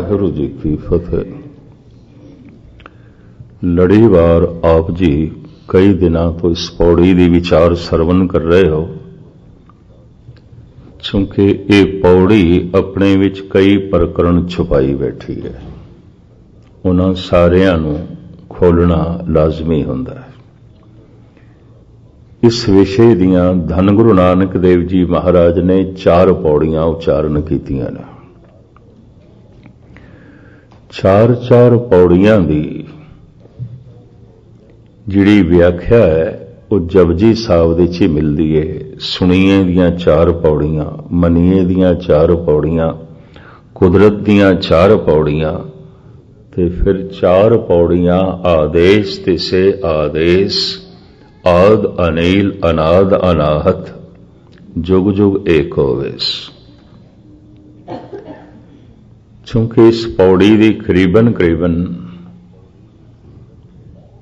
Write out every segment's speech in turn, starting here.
वाहिगुरू जी की फतेह। लड़ीवार आप जी कई दिनों तो इस पौड़ी की विचार सरवण कर रहे हो, क्योंकि ये पौड़ी अपने विच कई प्रकरण छुपाई बैठी है। उन्हां सारियां नूं खोलना लाजमी हुंदा है। इस विषय दियां धन गुरु नानक देव जी महाराज ने 4 पौड़ियां उच्चारण कीतियां ने। 4 पौड़ियां दी जिहड़ी व्याख्या है वो जपजी साहिब दे च मिलदी है। सुणीए दियां 4 पौड़ियां, मनीए दियां 4 पौड़ियां, कुदरत दियां 4 पौड़ियां, ते फिर 4 पौड़ियां आदेश ते से आदेश, आद अनील अनाद अनाहत, जुग जुग एक होवेस। चूंकि इस पौड़ी की करीबन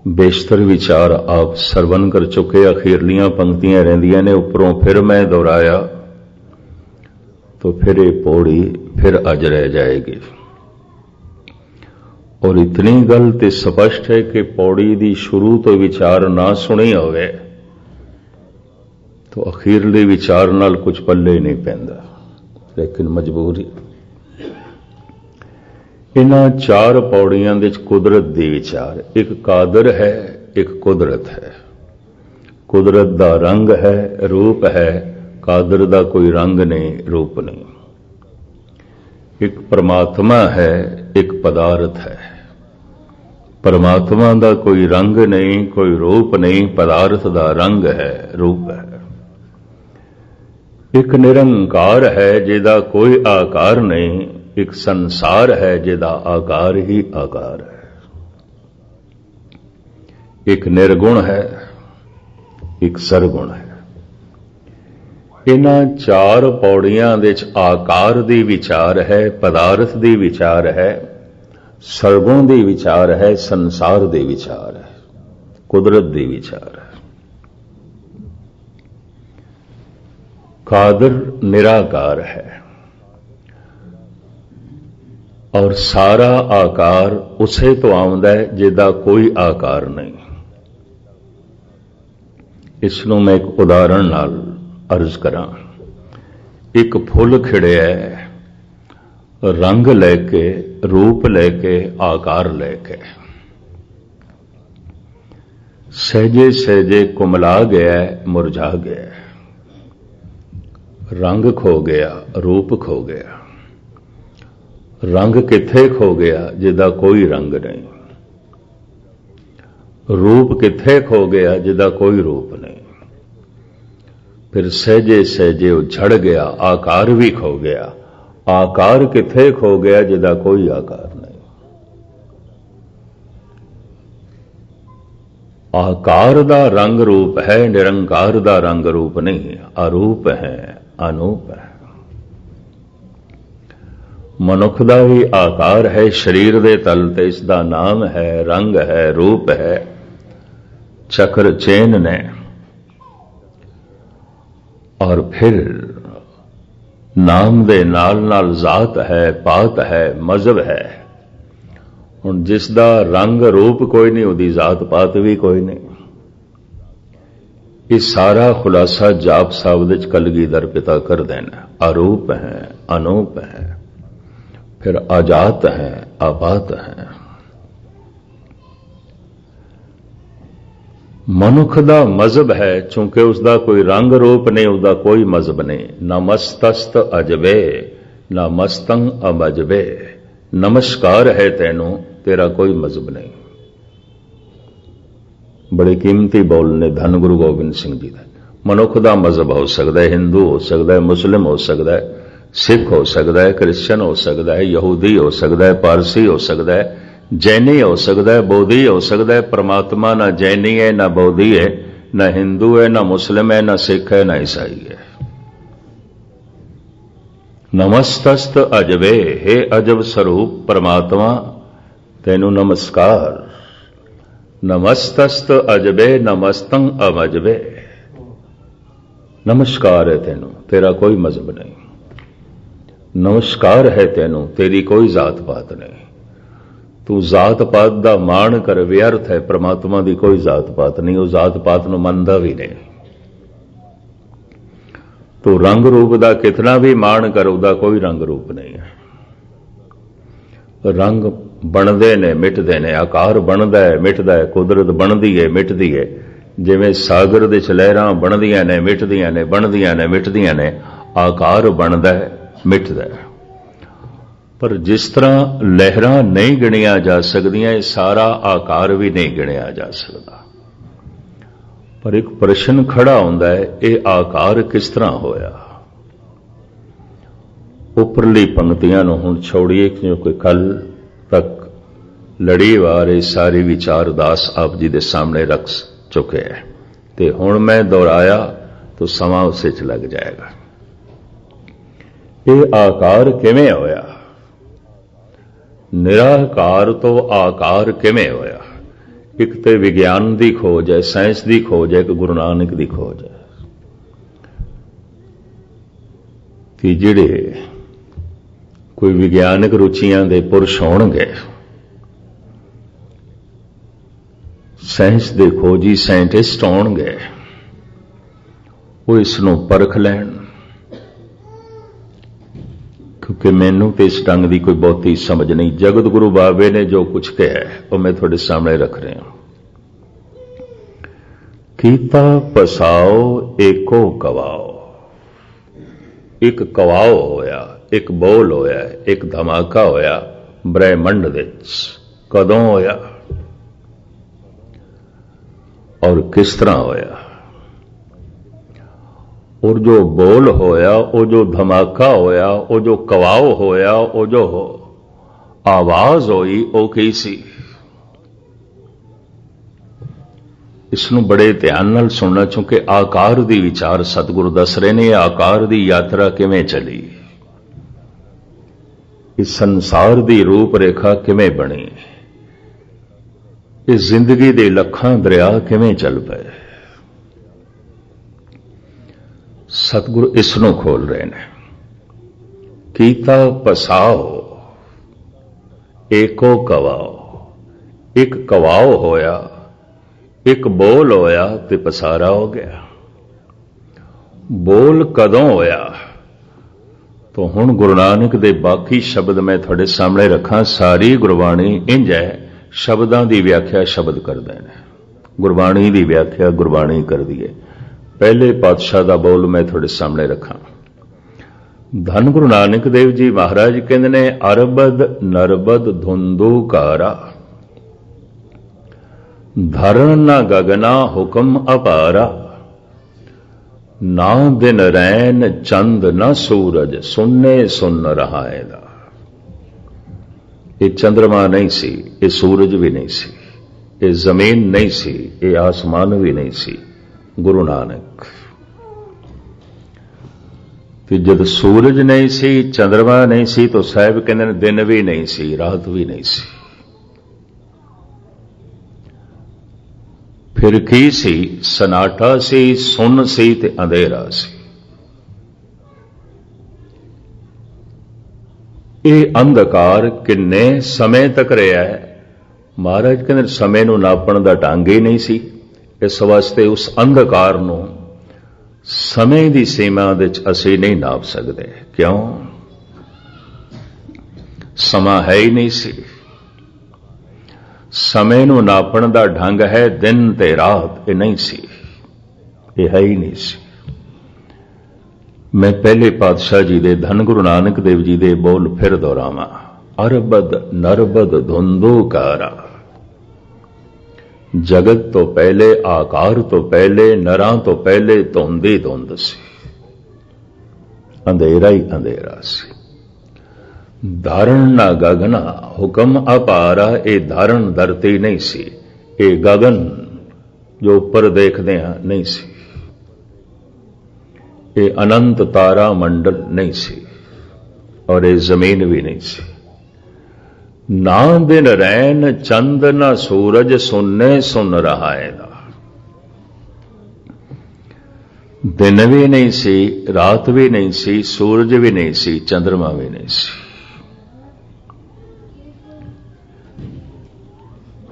बेशतर विचार आप सरवण कर चुके, अखीरलियां पंक्तियां रहिंदियां ने, उपरों फिर मैं दोहराया तो फिर ये पौड़ी फिर अज रह जाएगी। और इतनी गल ते स्पष्ट है कि पौड़ी दी शुरू तो विचार ना सुनी होवे तो अखीरले विचार नाल कुछ पल्ले नहीं पैंदा, लेकिन मजबूरी। इन्हां 4 पौड़ियां दे कुदरत दी विचार, एक कादर है, एक कुदरत है। कुदरत दा रंग है, रूप है, कादर दा कोई रंग नहीं, रूप नहीं। एक परमात्मा है, एक पदार्थ है। परमात्मा दा कोई रंग नहीं, कोई रूप नहीं, पदार्थ दा रंग है, रूप है। एक निरंकार है जिहदा कोई आकार नहीं, एक संसार है जिहदा आकार ही आकार है। एक निर्गुण है, एक सरगुण है। इन्हां 4 पौड़ियां दे च आकार दी विचार है, पदार्थ दी विचार है, सरगुण दी विचार है, संसार दी विचार है, कुदरत दी विचार है। कादर निराकार है और सारा आकार उसे तो आउंदा है जिहदा कोई आकार नहीं। इसनूं मैं एक उदाहरण नाल अर्ज करां। एक फुल खिड़िया है, रंग लेके, रूप लेके, आकार लेके, सहजे सहजे कुमला गया, मुरझा गया, रंग खो गया, रूप खो गया। रंग किथे खो गया जिहदा कोई रंग नहीं, रूप किथे खो गया जिहदा कोई रूप नहीं। फिर सहजे सहजे वो झड़ गया, आकार भी खो गया। आकार किथे खो गया जिहदा कोई आकार नहीं। आकार दा रंग रूप है, निरंकार दा रंग रूप नहीं। अरूप है, अनूप है। मनुख दा भी आकार है, शरीर दे तल ते इसदा नाम है, रंग है, रूप है, चक्र चेन ने। और फिर नाम दे नाल नाल जात है, पात है, मजहब है। हुण जिसदा रंग रूप कोई नहीं, उहदी जात पात भी कोई नहीं। ये सारा खुलासा जाप साहिब विच कलगीधर पिता कर देना। अरूप है, अनूप है, फिर अजात है, आपात है। मनुख दा मजहब है, चूंकि उसका कोई रंग रूप नहीं, उसका कोई मजहब नहीं। नमस्तस्त अजबे, न मस्तंग अमजबे। नमस्कार है तेनू, तेरा कोई मजहब नहीं। बड़े कीमती बोल ने धन गुरु गोबिंद सिंह जी का। मनुख दा मजहब हो सकता है, हिंदू हो सकता है, मुस्लिम हो सकता है, सिख हो सकता है, क्रिश्चियन हो सकता है, यहूदी हो सकता है, पारसी हो सकता है, जैनी हो सकता है, बौद्धी हो सकता है। परमात्मा ना जैनी है, ना बौद्धी है, ना हिंदू है, ना मुस्लिम है, ना सिख है, ना ईसाई है। नमस्तस्त अजबे, हे अजब स्वरूप परमात्मा तेनू नमस्कार। नमस्तस्त अजबे, नमस्तंग अमजबे। नमस्कार है तेनू, तेरा कोई मजहब नहीं। नमस्कार है तेनों, तेरी कोई जात पात नहीं। तू जात पात दा मान कर व्यर्थ है, परमात्मा दी कोई जात पात नहीं, वो जात पात नूं मनदा भी नहीं। तू रंग रूप दा कितना भी मान कर, उदा कोई रंग रूप नहीं है। रंग बनदे ने मिटदे ने, आकार बनदा है मिटदा है, कुदरत बनदी है मिटदी है। जिवें सागर दे लहरां बनदियां ने मिटदियां ने, बनदियां ने मिटदियां ने, आकार बनदा है मिटदा है। पर जिस तरह लहरां नहीं गिणिया जा सकदियां, सारा आकार भी नहीं गिणिया जा सकता। पर एक प्रश्न खड़ा हुंदा है, यह आकार किस तरह होया। उपरली पंक्तियां नूं हुण छोड़िए, क्योंकि कल तक लड़ीवार ये सारे विचार दास आप जी दे सामने रख चुके हैं, ते हुण मैं दोहराया तो समा उसे च लग जाएगा। ये आकार किवें होया, निराकार तो आकार किवें होया। एक तो विज्ञान की खोज है, साइंस की खोज है, एक गुरु नानक की खोज है कि जिहड़े कोई विज्ञानक रुचियां दे पुरुष होणगे, साइंस दे खोजी साइंटिस्ट होणगे, वो इसनूं परख लैण। क्योंकि मैनू तो इस ढंग की कोई बहुती समझ नहीं। जगत गुरु बाबे ने जो कुछ कहा वो मैं थोड़े सामने रख रहा हूं। कीता पसाओ एको कवाओ, एक कवाओ होया, एक बोल होया, एक धमाका होया ब्रह्मंड विच। कदों होया और किस तरह होया। और जो बोल होया, वो जो धमाका होया, वो जो कवाओ होया, वो जो आवाज होई, वो की सी। इसनूं बड़े ध्यान नाल सुनना, चूंकि आकार दी विचार सतगुरु दस रहे ने। आकार दी यात्रा किवें चली, इस संसार दी रूप रेखा किवें बनी, इस जिंदगी दे लखां दरिया किवें चल पए। सतगुरु इसनों खोल रहे हैं। कीता पसाओ एको कवाओ, एक कवाओ होया, एक बोल होया ते पसारा हो गया। बोल कदों होया, तो हुण गुरु नानक दे बाकी शब्द मैं थोड़े सामने रखा। सारी गुरबाणी इंज है, शब्दां दी व्याख्या शब्द करदे ने, गुरबाणी दी व्याख्या गुरबाणी कर दी है। पहले पातशाह दा बोल मैं थोड़े सामने रखा। धन गुरु नानक देव जी महाराज कहते ने, अरबद नरबद धुंधुकारा, धरण न गगना हुक्म अपारा, ना दिन रैन चंद न सूरज, सुन्ने सुन रहा है। ये चंद्रमा नहीं सी, ये सूरज भी नहीं सी, ये जमीन नहीं सी, ये आसमान भी नहीं सी। गुरु नानक कि जब सूरज नहीं सी, चंद्रमा नहीं सी, तो साहब कहते हैं दिन भी नहीं सी, रात भी नहीं सी। फिर की सी, सनाटा सी, सुन सी ते अंधेरा सी। ये अंधकार किन्ने समय तक रहा है। महाराज कहते समय नूं नापण दा ढंग ही नहीं सी। इस वास्ते उस अंधकार नूं समय की सीमा विच असीं नहीं नाप सकते। क्यों? समा है ही नहीं सी। समय नूं नापण दा ढंग है दिन ते रात, ये नहीं सी, ये है ही नहीं सी। मैं पहले पातशाह जी दे धन गुरु नानक देव जी दे बोल फिर दोहरावां। अरबद नरबद धुंधुकारा, जगत तो पहले, आकार तो पहले, नरां तो पहले धुंध ही धुंध सी, अंधेरा ही अंधेरा सी। धारण ना गगना हुक्म अपारा, ये धारण धरती नहीं सी, ये गगन जो ऊपर देखते हैं नहीं सी, ये अनंत तारा मंडल नहीं सी, और ये जमीन भी नहीं सी। ना दिन रैन चंद ना सूरज, सुनने सुन रहा है। दिन भी नहीं सी, रात भी नहीं सी, सूरज भी नहीं सी, चंद्रमा भी नहीं सी।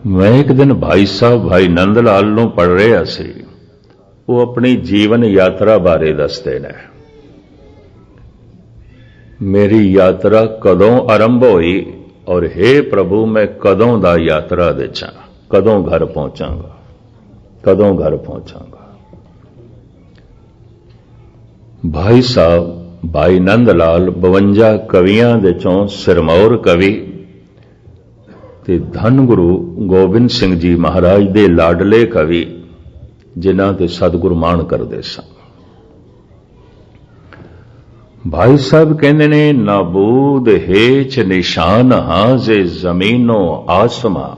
मैं एक दिन भाई साहब भाई नंद लाल नूं पढ़ रहा सी, वो अपनी जीवन यात्रा बारे दसदे ने। मेरी यात्रा कदों आरंभ होई और हे प्रभु मैं कदों दा यात्रा दे चा, कदों घर पहुंचांगा, कदों घर पहुंचांगा। भाई साहब भाई नंद लाल 52 कवियां दे चों सिरमौर कवि ते धन गुरु गोबिंद सिंह जी महाराज दे लाडले कवि, जिन्हां ते सतगुरु मान करदे सन। भाई साहब कहंदे ने नाबूद हेच निशान हाजे जमीनो आसमां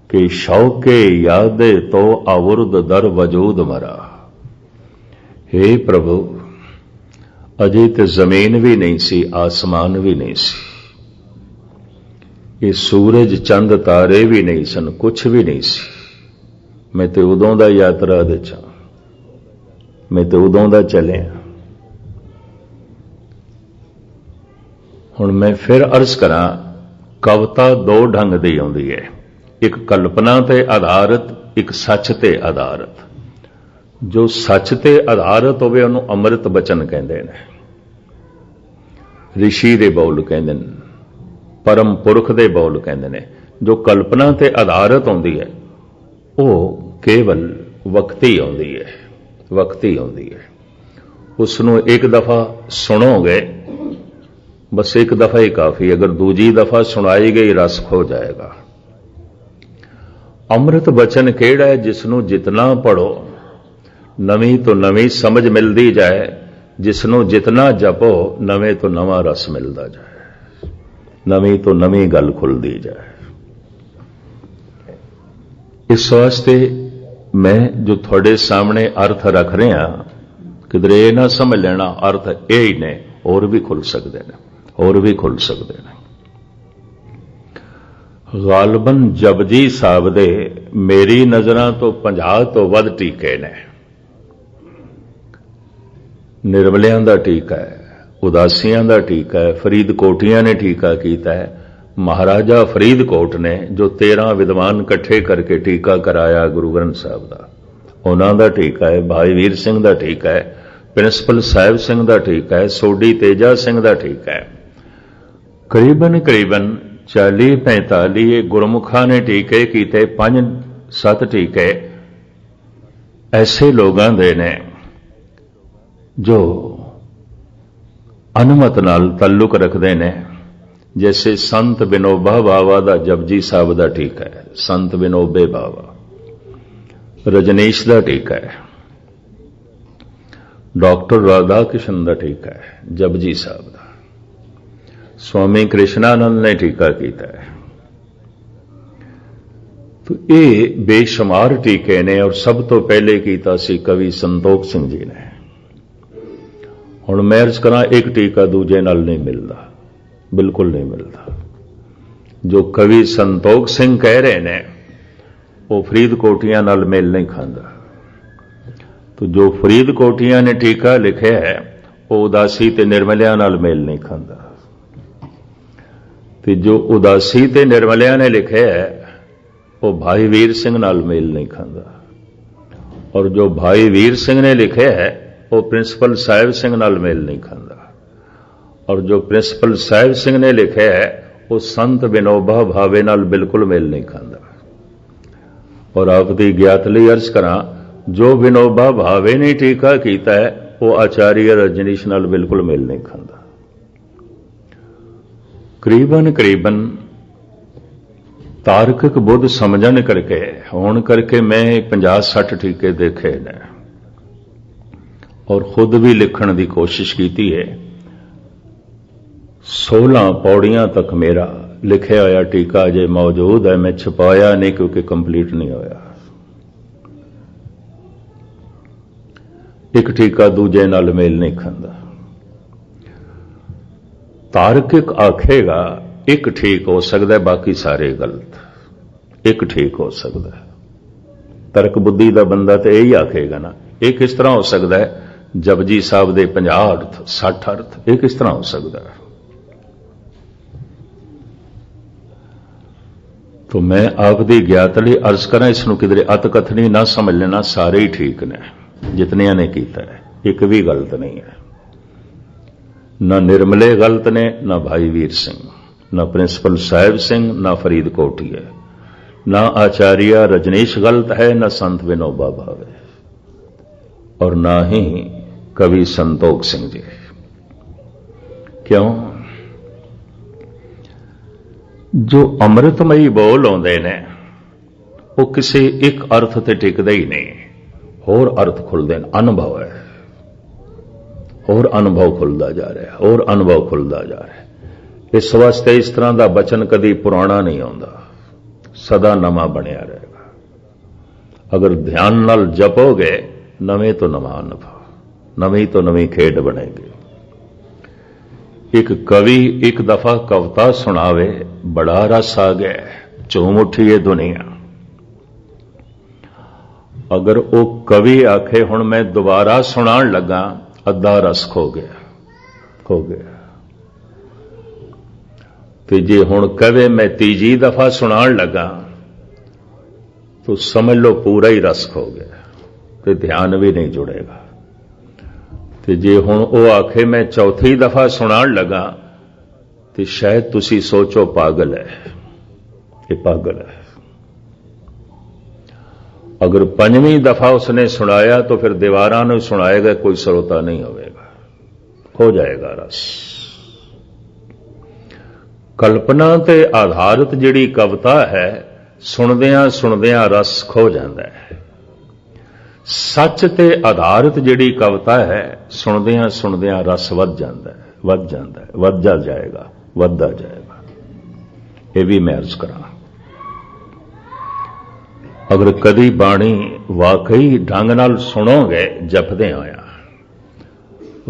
के शौके यादे तो आवुर्द दर वजूद मरा। हे प्रभु अजे ते जमीन भी नहीं सी, आसमान भी नहीं सी, ये सूरज चंद तारे भी नहीं सन, कुछ भी नहीं सी। मैं ते उदों दा यात्रा दे चा, मैं ते उदों दा चलिया। हुण मैं फिर अर्ज करां, कविता दो ढंग दी आउंदी है, एक कल्पना ते आधारित, एक सच ते आधारित। जो सच ते आधारित होवे उहनूं अमृत बचन कहंदे ने, ऋषि दे बोल कहंदे ने, परम पुरख दे बोल कहंदे ने। जो कल्पना ते आधारित होंदी है वो केवल वक्ती आउंदी है, वक्ती आउंदी है। उसनूं एक दफा सुनोगे, बस एक दफा ही काफी, अगर दूजी दफा सुनाई गई रस खो जाएगा। अमृत बचन केड़ा है? जिसनों जितना पढ़ो नवी तो नवी समझ मिलती जाए, जिसनों जितना जपो नवे तो नवा रस मिलता जाए, नवी तो नवी गल खुलती जाए। इस वास्ते मैं जो थोड़े सामने अर्थ रख रहा, किधरे ये ना समझ लेना अर्थ ये ही ने, और भी खुल सकते हैं, और भी खुल सकते हैं। गालबन जपजी साहब दे मेरी नज़रां तो 50 तो वध टीके ने। निर्मलियां दा टीका है, उदासियां दा टीका है, फरीदकोटियां ने टीका कीता है। महाराजा फरीदकोट ने जो 13 विद्वान इकट्ठे करके टीका कराया गुरु ग्रंथ साहब दा, उन्हां दा टीका है। भाई वीर सिंह दा टीका है, प्रिंसिपल साहिब सिंह दा टीका है, सोडी तेजा सिंह दा टीका है। करीबन 40-45 गुरमुखा ने टीके कीते, 5-7 टीके ऐसे लोगों दे ने जो अनमत नाल ताल्लुक रखते हैं। जैसे संत विनोबा बावा दा जपजी साहब दा टीका है, संत विनोबे बावा। रजनीश दा टीका है, डॉक्टर राधा कृष्ण दा टीका है जपजी साहब दा। स्वामी कृष्णानंद ने टीका कीता है। तो ये बेशुमार टीके ने, और सब तो पहले कीता सी कवि संतोख सिंह जी ने। हुण मैं अर्ज करा, एक टीका दूजे नाल नहीं मिलता, बिल्कुल नहीं मिलता। जो कवि संतोख सिंह कह रहे ने वो फरीदकोटियां नाल मेल नहीं खांदा। तो जो फरीदकोटियां ने टीका लिखा है वो उदासी ते निर्मलियां नाल मेल नहीं खांदा। तो जो उदासी ते निर्मलियां ने लिखा है वो भाई वीर सिंह नाल मेल नहीं खांदा। और जो भाई वीर सिंह ने लिखा है वो प्रिंसिपल साहिब सिंह नाल मेल नहीं खांदा। और जो प्रिंसिपल साहिब सिंह ने लिखा है वो संत विनोबा भावे नाल बिल्कुल मेल नहीं खांदा। और आपकी ज्ञात लई अर्ज करा, जो विनोबा भावे ने टीका कीता है वो आचार्य रजनीश नाल बिल्कुल मेल नहीं खांदा। करीबन तार्किक बुद्ध समझण करके होण करके मैं 50-60 टीके देखे ने, और खुद भी लिखण की कोशिश की है। 16 पौड़ियां तक मेरा लिखा होया टीका अजे मौजूद है, मैं छपाया नहीं क्योंकि कंप्लीट नहीं होया। एक टीका दूजे नाल मेल नहीं खांदा। तार्किक आखेगा एक ठीक हो सकता है, बाकी सारे गलत। एक ठीक हो सकता है, तर्क बुद्धि का बंदा तो यही आखेगा ना ਇਹ ਕਿਸ ਤਰ੍ਹਾਂ ਹੋ ਸਕਦਾ ਹੈ? ਜਪਜੀ ਸਾਹਿਬ ਦੇ 50 ਅਰਥ 60 ਅਰਥ, ਇਹ ਕਿਸ ਤਰ੍ਹਾਂ ਹੋ ਸਕਦਾ ਹੈ? तो मैं आपकी ज्ञात लिए अर्ज करा, इसनों किधरे अत कथनी ना समझ लेना, सारे ही ठीक ने जितनिया ने किया है, एक भी गलत नहीं है। ना निर्मले गलत ने, ना भाई वीर सिंह, ना प्रिंसिपल साहिब सिंह, ना फरीद कोठी है, ना आचार्य रजनीश गलत है, ना संत विनोबा भावे, और ना ही कवि संतोख सिंह जी। क्यों? जो अमृतमयी बोल आउंदे ने वो किसी एक अर्थ ते टिकदा ही नहीं, होर अर्थ खुलदे ने। अनुभव है, और अनुभव खुलदा जा रहा है, और अनुभव खुलदा जा रहा है। इस वास्ते इस तरह का बचन कदी पुराना नहीं आउंदा, सदा नवा बनिया रहेगा। अगर ध्यान नाल जपोगे नवे तो नवा अनुभव, नवी तो नवी खेड बनेगी। एक कवि एक दफा कविता सुनावे, बड़ा रस आ गया, झूम उठी है दुनिया। अगर वो कवि आखे हुण मैं दोबारा सुनाण लगा, अद्धा रस खो गया, खो गया। ते जे हुण कवे मैं तीजी दफा सुनाण लगा, तो समझ लो पूरा ही रस खो गया, ते ध्यान भी नहीं जुड़ेगा। ते जे हुण वो आखे मैं चौथी दफा सुनाण लगा, तो शायद तुसी सोचो पागल है, ये पागल है। अगर पंजवीं दफा उसने सुनाया तो फिर दीवारां नूं सुनाएगा, कोई श्रोता नहीं होगा, खो जाएगा रस। कल्पना ते आधारित जिहड़ी कविता है, सुनदियां सुनदियां रस खो जाता है। सच ते आधारित जिहड़ी कविता है, सुनदियां सुनदियां रस वध जाता है, वध जाता है, वधदा जाएगा, वधदा जाएगा। ये भी मैं अर्ज करा, अगर कदी बाणी वाकई ढंग नाल सुनोगे जपदे होया,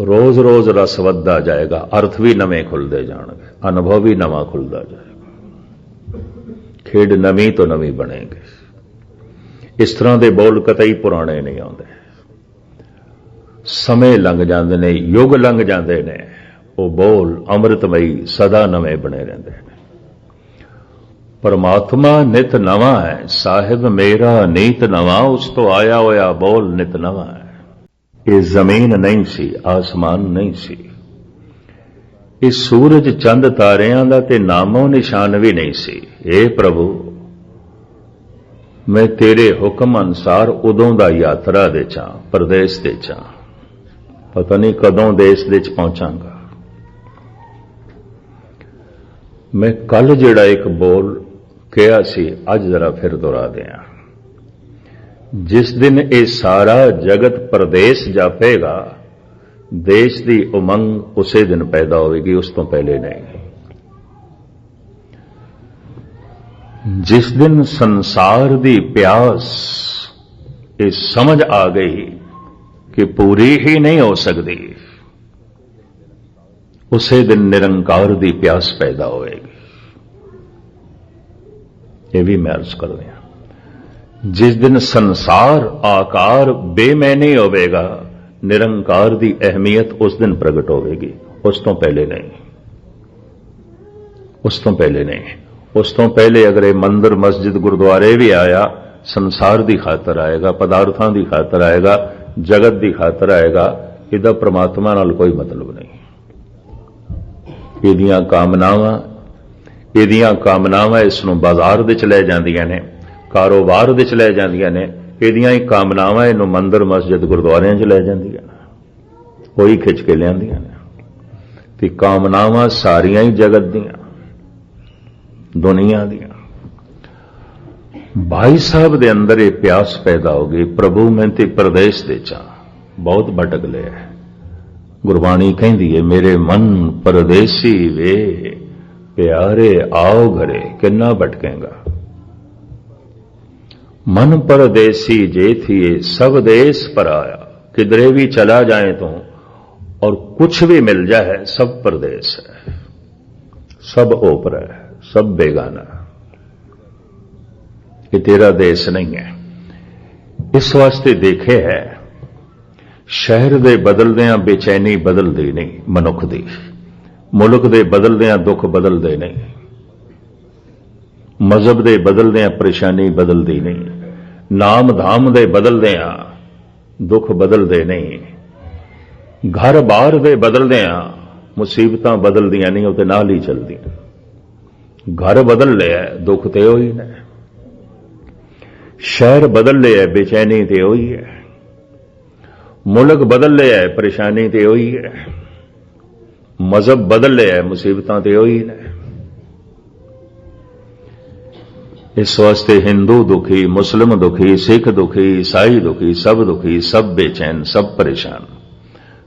रोज रोज रस वधदा जाएगा, अर्थ भी नवे खुलते जाएंगे, अनुभव भी नवा खुलता जाएगा, खेड नवी तो नवी बनेगी। इस तरह के बोल कतई पुराने नहीं आते। समय लंघ जाते ने, युग लंघ जाते ने, वो बोल अमृतमयी सदा नवे बने रहते हैं। परमात्मा नित नवा है, साहिब मेरा नीत नवा, उस तो आया होया बोल नित नवा है। ये जमीन नहीं सी, आसमान नहीं सी, ये सूरज चंद तारियां दा ते नामो निशान भी नहीं सी। हे प्रभु, मैं तेरे हुक्म अनुसार उदों दा यात्रा दे चा, परदेश दे चा, पता नहीं कदों देश दे च पहुंचांगा। मैं कल जिहड़ा एक बोल कहा सी, अज जरा फिर दोहरा दिया। जिस दिन ये सारा जगत परदेश जापेगा, देश की उमंग उसे दिन पैदा होगी, उस तो पहले नहीं। जिस दिन संसार दी प्यास ये समझ आ गई कि पूरी ही नहीं हो सकती, उसे दिन निरंकार दी प्यास पैदा होएगी। ये भी मैं अर्ज कर रहा। जिस दिन संसार आकार बेमैनी होवेगा, निरंकार दी अहमियत उस दिन प्रगट होगी, उस तो पहले नहीं, उस तो पहले नहीं। उस तो पहले अगर ये मंदिर मस्जिद गुरुद्वारे भी आया, संसार की खातर आएगा, पदार्थों की खातर आएगा, जगत की खातर आएगा, इहदा परमात्मा नाल कोई मतलब नहीं। इहदियां कामनावां इसनूं बाजार दे च लै जांदियां ने, कारोबार दे च लै जांदियां ने, इहदियां ही कामनावां इहनूं मंदिर मस्जिद गुरुद्वारियां च लै जांदियां ने, कोई खिच के लियांदियां ने। ते कामनावां सारियां ही जगत दियां, दुनिया दियां। भाई साहब दे अंदर ये प्यास पैदा हो गई, प्रभु मैं ते प्रदेश दे चा, बहुत भटक लिया। गुरबाणी कहती है, मेरे मन परदेसी वे प्यारे आओ घरे, किन्ना भटकेगा। मन परदेसी जे थिए सब देश पर आया, किधरे भी चला जाए तो और कुछ भी मिल जाए सब परदेश है, सब ओपरा है, सब बेगाना, ये तेरा देश नहीं है। इस वास्ते देखे है शहर दे बदलदियां बेचैनी बदलदी नहीं मनुख दी, मुल्क दे बदलदियां दुख बदलदे नहीं, मजहब दे बदलदियां परेशानी बदलदी नहीं, नाम धाम दे बदलदियां दुख बदलदे नहीं, घर बार दे बदलदियां मुसीबतां बदलदियां नहीं, उहदे नाल ही चलदियां। घर बदल लिया दुख ते उही ने, शहर बदल लिया बेचैनी ते उही है, मुल्क बदल लिया परेशानी ते उही है, मजहब बदल लिया मुसीबतां ते उही ने। इस वास्ते हिंदू दुखी, मुस्लिम दुखी, सिख दुखी, ईसाई दुखी, सब बेचैन, सब परेशान।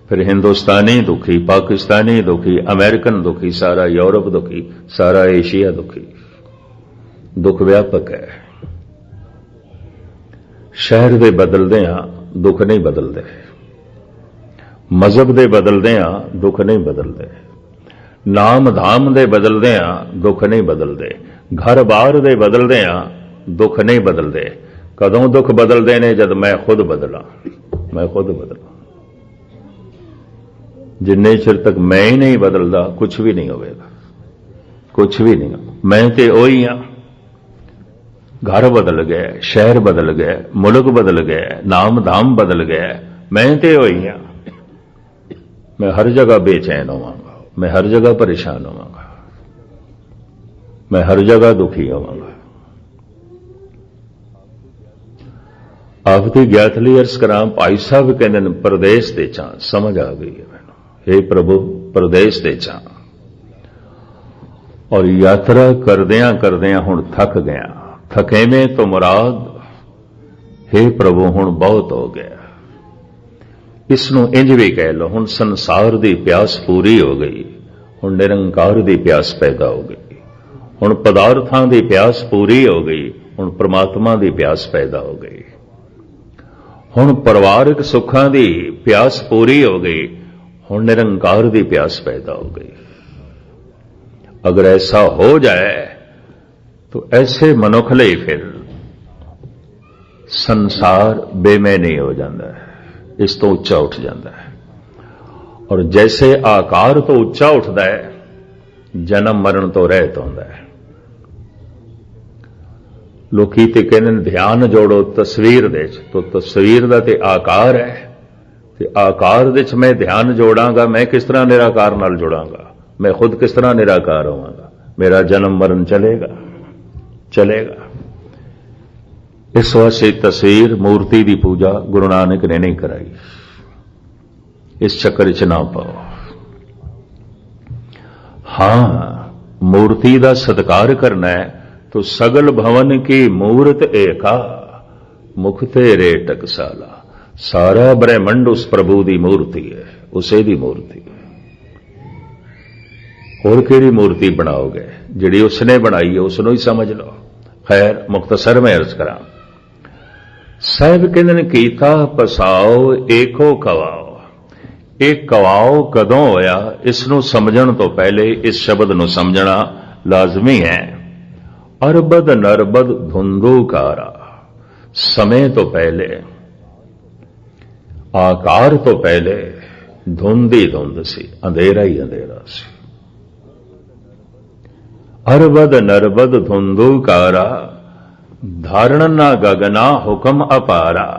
फिर हिंदुस्तानी दुखी, पाकिस्तानी दुखी, अमेरिकन दुखी, सारा यूरोप दुखी, सारा एशिया दुखी। दुख व्यापक है। शहर दे बदलदियां दुख नहीं बदलते, मजहब दे बदलदियां दुख नहीं बदलते, नाम धाम दे बदलदियां दुख नहीं बदलते, घर बार दे बदलदियां दुख नहीं बदलते। कदों दुख बदलते ने? जद मैं खुद बदला, मैं खुद बदला। जिन्ने चिर तक मैं ही नहीं बदलता कुछ भी नहीं होगा, कुछ भी नहीं। मैं ते ओही हां। घर बदल गया, शहर बदल गया, मुल्क बदल गया, नाम धाम बदल गया, मैं ते ओही हां। मैं हर जगह बेचैन होवांगा, मैं हर जगह परेशान होवांगा, मैं हर जगह दुखी होवांगा। आपकी ज्ञात ਲਈ अर्ज करा, भाई साहब कहते हैं परदेश दे चा, समझ आ गई है मैनू, हे प्रभु परदेश दे चा, और यात्रा करदियां करदियां हुण थक गया, थकेवें तो मुराद हे प्रभु हुण बहुत हो गया। इसनूं इंज भी कह लो, हुण संसार दी प्यास पूरी हो गई, हुण निरंकार दी प्यास पैदा हो गई, हुण पदार्थां दी प्यास पूरी हो गई, हुण परमात्मा दी प्यास पैदा हो गई, हुण परिवारक सुखां दी प्यास पूरी हो गई, हुण निरंकार दी प्यास पैदा हो गई। अगर ऐसा हो जाए तो ऐसे मनुख ਲਈ फिर संसार बेमैनी हो जाता है, इस तो उच्चा उठ जाता है। और जैसे आकार तो उच्चा उठता है, जन्म मरण तो रहत होता है। लोकी ते कहते हैं ध्यान जोड़ो तस्वीर दे, तो तस्वीर दा ते आकार है, ते आकार दे मैं ध्यान जोड़ांगा, मैं किस तरह निराकार नाल जुड़ांगा, मैं खुद किस तरह निराकार होवांगा, मेरा जन्म मरण चलेगा चलेगा। इस वास्ते तस्वीर मूर्ति की पूजा गुरु नानक ने नहीं कराई, इस चक्कर च ना पाओ। हां मूर्ति का सत्कार करना है तो सगल भवन की मूर्त एका, मुख तेरे टकसाला। सारा ब्रह्मंड उस प्रभु की मूर्ति है, उसे दी मूर्ति है। होर केड़ी मूर्ति बनाओगे? जिहड़ी उसने बनाई है उसनों ही समझ लो। खैर मुख्तसर में अर्ज करा, साहब कहते कीता पसाओ एको कवाओ। एक कवाओ कदों होया, इसनों समझण तो पहले इस शब्द नूं समझना लाजमी है। अरबद नरबद धुंधुकारा, समय तो पहले, आकार तो पहले धुंध ही धुंध सी, अंधेरा ही अंधेरा सी। अरबद नरबद धुंधुकारा, धारण ना गगना हुक्म अपारा।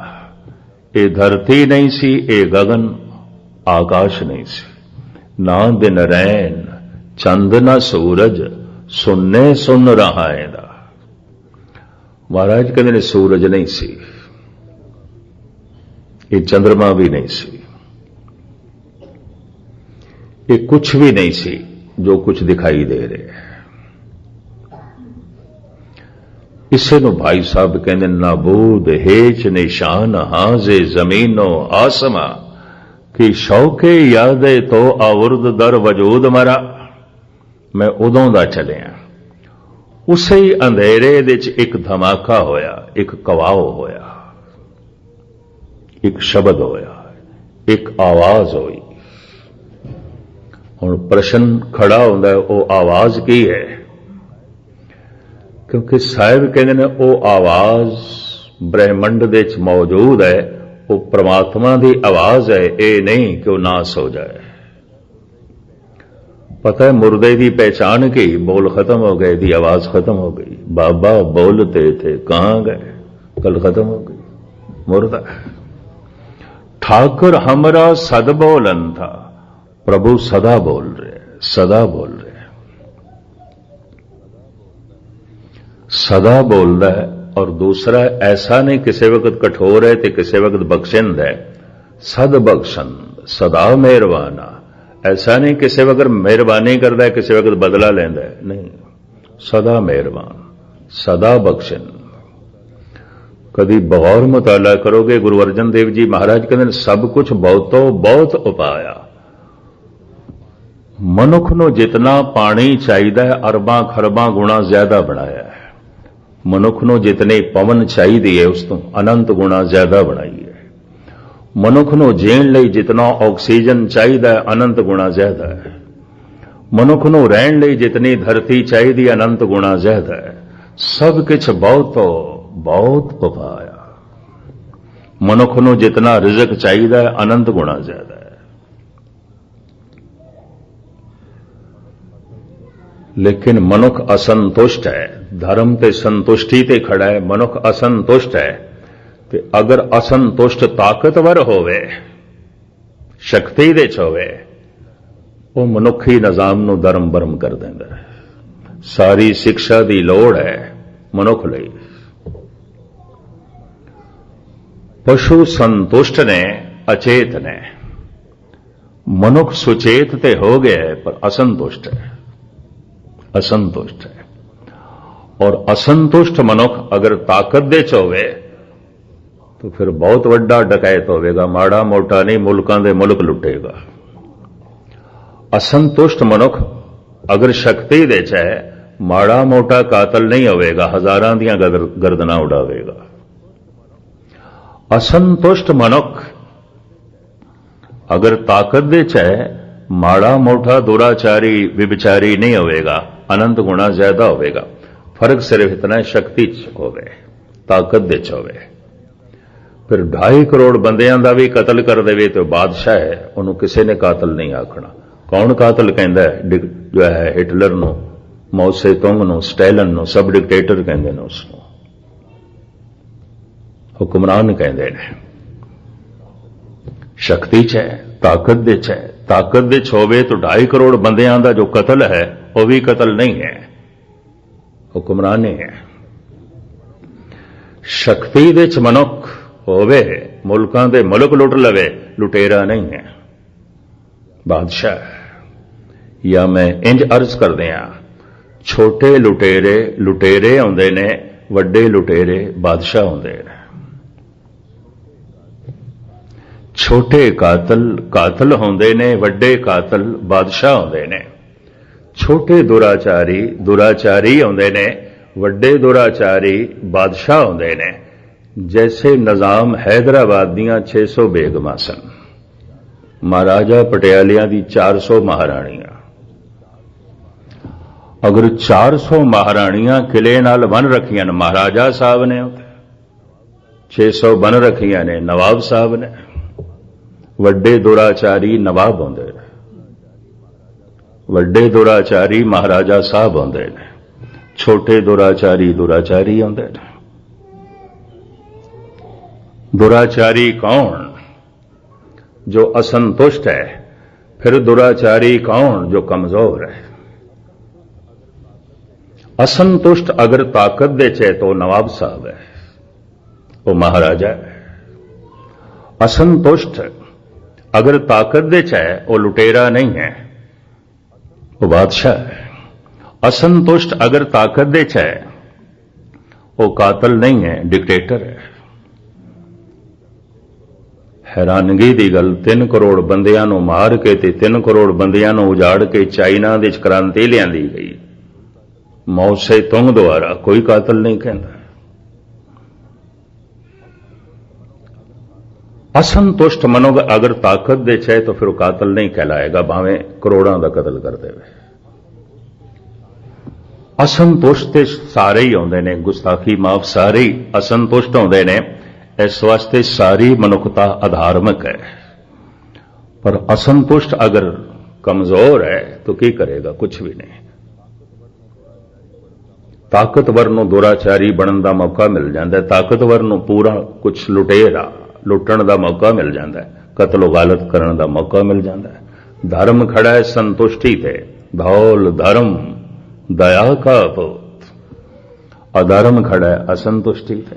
ये धरती नहीं सी, ये गगन आकाश नहीं सी। ना दिन रैन चंद ना सूरज, सुनने सुन रहा है। महाराज कहते ने सूरज नहीं सी, ये चंद्रमा भी नहीं सी, ये कुछ भी नहीं सी जो कुछ दिखाई दे रहे हैं। इसे नु भाई साहब कहते नाबूद हेच निशान हाजे जमीनो आसमा कि शौके यादे तो आवुर्द दर वजूद मरा। मैं उदों दा चलिया, उसे ही अंधेरे दे च एक धमाका होया, एक कवाओ होया, एक शब्द होया, एक आवाज होई। हुण प्रश्न खड़ा होंदा है, वो आवाज की है? क्योंकि साहिब कहते हैं वो आवाज ब्रह्मंड दे च मौजूद है, वो परमात्मा की आवाज है, ये नहीं कि वह नाश हो जाए। पता है मुर्दे की पहचान की, बोल खत्म हो गए, दी आवाज खत्म हो गई। बाबा बोलते थे कहां गए, कल खत्म हो गई, मुर्दा। ठाकुर हमरा सद बोलन था, प्रभु सदा बोल रहे, सदा बोल रहे, सदा बोल रहा है। और दूसरा ऐसा नहीं किसी वक्त कठोर है तो किसी वक्त बख्शिंद है, सद बख्शंद, सदा मेहरबाना। ऐसा नहीं किसी वक्त मेहरबानी करता है किसी वक्त बदला लेंदा है, नहीं, सदा मेहरबान, सदा बख्शिंद। कभी बगौर मुताला करोगे, गुरु अर्जन देव जी महाराज कहते सब कुछ बहुतो बहुत उपाया। मनुख ਨੂੰ जितना पानी चाहिए अरबां खरबां गुणा ज्यादा बनाया है। मनुख ਨੂੰ जितनी पवन चाहिए है उस तो अनंत गुणा ज्यादा बनाई है। मनुख ਨੂੰ जीण ਲਈ जितना ऑक्सीजन चाहिए अनंत गुणा ज्यादा है। मनुख ਨੂੰ रहण ਲਈ जितनी धरती चाहिए अनंत गुणा ज्यादा है। सब कुछ बहुत बहुत पपाया। मनुख ਨੂੰ जितना रिजक चाहिए अनंत गुणा ज्यादा है। लेकिन मनुख असंतुष्ट है, धर्म ते संतुष्टि ते खड़ा है, मनुख असंतुष्ट है। ते अगर असंतुष्ट ताकतवर होवे, शक्ति दे च होवे, वो मनुखी निजाम नूं धर्म भरम कर देंदा है। सारी शिक्षा दी लोड़ है मनुख लई। पशु संतुष्ट ने, अचेत ने, मनुख सुचेत ते हो गया पर असंतुष्ट है, असंतुष्ट है। और असंतुष्ट मनुख अगर ताकत दे च होवे तो फिर बहुत वड्डा डकैत होवेगा, माड़ा मोटा नहीं, मुल्कां दे मुल्क लुटेगा। असंतुष्ट मनुख अगर शक्ति दे च है, माड़ा मोटा कातल नहीं होवेगा, हजारां दियां गर्दनां उड़ावेगा। असंतुष्ट मनुख अगर ताकत दे च है, माड़ा मोटा दुराचारी विचारी नहीं होवेगा, अनंत गुणा ज्यादा होवेगा। फर्क सिर्फ इतना है शक्ति च होवे, ताकत दे च होवे। फिर 2.5 करोड़ बंदियां दा भी कतल कर देवे तो बादशाह है, उन्होंने किसी ने कातल नहीं आखना। कौन कातल कहता है? जो है हिटलर नो, माओ से तुंग नो, स्टैलिन नो, सब डिक्टेटर कहते हैं, उसको हुक्मरान कहते हैं। शक्ति च है, ताकत दे च है, ताकत दे च होवे तो 2.5 करोड़ बंदियां दा जो कतल है वह भी कतल नहीं है, हुक्मरानी है। शक्ति दे च मनुख होवे, मुल्कां दे मुल्क लुट लवे, लुटेरा नहीं है, बादशाह। या मैं इंज अर्ज कर दिया, छोटे लुटेरे लुटेरे आउंदे ने, वड्डे लुटेरे बादशाह आउंदे ने। छोटे कातल कातल होंदे ने, वड्डे कातल बादशाह होंदे ने। छोटे दुराचारी दुराचारी होंदे ने, वड्डे दुराचारी बादशाह होंदे ने। जैसे निजाम हैदराबाद दियां 600 बेगमां सन, महाराजा पटियालिया दी 400 महाराणियां। अगर 400 महाराणियां किले नाल बन रखियां ने महाराजा साहब ने, 600 बन रखियां ने नवाब साहब ने। वड्डे दुराचारी नवाब होंदे ने, वड्डे दुराचारी महाराजा साहब होंदे ने, छोटे दुराचारी दुराचारी होंदे ने। दुराचारी कौन? जो असंतुष्ट है। फिर दुराचारी कौन? जो कमजोर है। असंतुष्ट अगर ताकत दे चे तो नवाब साहब है, वो महाराजा है। असंतुष्ट अगर ताकत दे चे वो लुटेरा नहीं है, वो बादशाह है। असंतुष्ट अगर ताकत दे चे वो कातल नहीं है, डिक्टेटर है। हैरानगी की गल, 3 करोड़ बंदियां नूं मार के ते 3 करोड़ बंदियां नूं उजाड़ के चाइना दे क्रांति लियांदी गई, मौत से तुंग द्वारा। कोई कातल नहीं कहता। असंतुष्ट मनुख अगर ताकत दे चे तो फिर कातल नहीं कहलाएगा, भावें करोड़ों का कतल कर देवे। असंतुष्ट ते सारे ही आउंदे ने, गुस्ताखी माफ सारे ही असंतुष्ट आउंदे ने। इस वास्ते सारी मनुखता अधार्मिक है, पर असंतुष्ट अगर कमजोर है तो की करेगा? कुछ भी नहीं। ताकतवर ਨੂੰ ਦੁਰਾਚਾਰੀ ਬਣਨ ਦਾ ਮੌਕਾ ਮਿਲ ਜਾਂਦਾ ਹੈ, ਤਾਕਤਵਰ ਨੂੰ ਪੂਰਾ ਕੁਝ ਲੁੱਟਣ ਦਾ ਮੌਕਾ ਮਿਲ ਜਾਂਦਾ ਹੈ, ਕਤਲ ਗਾਲਤ ਕਰਨ ਦਾ ਮੌਕਾ ਮਿਲ ਜਾਂਦਾ ਹੈ। ਧਰਮ ਖੜਾ ਹੈ ਸੰਤੁਸ਼ਟੀ ਤੇ, ਧੌਲ ਧਰਮ ਦਇਆ ਕਾ ਪੁੱਤ। अधर्म खड़ा है असंतुष्टि पे।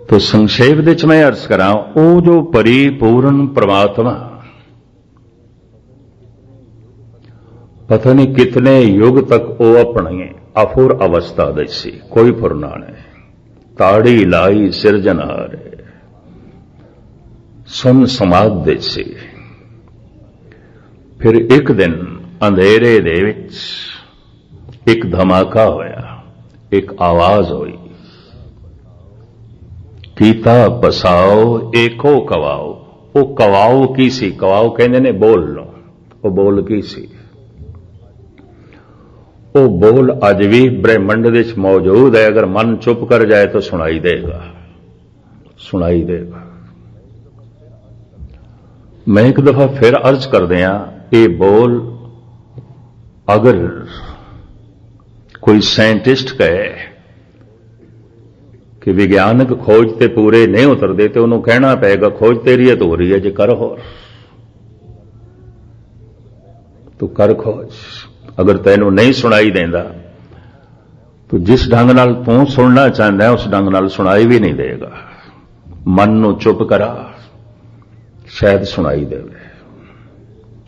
तो संक्षेप विच मैं अर्ज करा, वो जो परिपूर्ण परमात्मा पता नहीं कितने युग तक वो अपनी अफुर अवस्था दे सी, कोई फुरना नहीं, ताड़ी लाई सिरजनहार सुन समाध दे सी। फिर एक दिन अंधेरे दे विच एक धमाका होया, एक आवाज हुई, कीता पसाओ एको कवाओ। वो कवाओ की सी? कवाओ कहते ने बोल लो, वो बोल की सी? वो बोल अज भी ब्रह्मंड विच मौजूद है, अगर मन चुप कर जाए तो सुनाई देगा, सुनाई देगा। मैं एक दफा फिर अर्ज कर दिया, ये बोल अगर कोई साइंटिस्ट कहे कि विज्ञानक खोज ते पूरे नहीं उतरते तो उन्होंने कहना पेगा खोज तेरी अधूरी है, जे कर होर तू कर खोज। अगर तैनू नहीं सुनाई देंदा तो जिस ढंग नाल तू सुनना चाहता है उस ढंग नाल सुनाई भी नहीं देगा। मन नू चुप करा, शायद सुनाई देवे।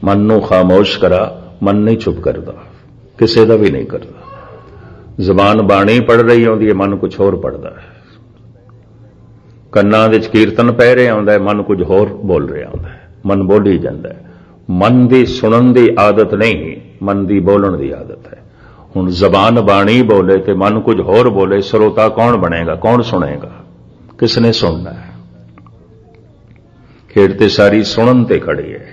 मन नू खामोश करा, मन नहीं चुप करता, किसी का भी नहीं करता। जबान बाणी पढ़ रही होती है, मन कुछ होर पढ़ता है। कन्ना विच कीर्तन पै रहा होंदा है, मन कुछ होर बोल रहा होंदा है, मन बोली जाता है। मन की सुनन की आदत नहीं, मन की बोलन की आदत है। हुण जबान बाणी बोले तो मन कुछ होर बोले, श्रोता कौन बनेगा, कौन सुनेगा, किसने सुनना है? खेड ते सारी सुनन ते खड़ी है।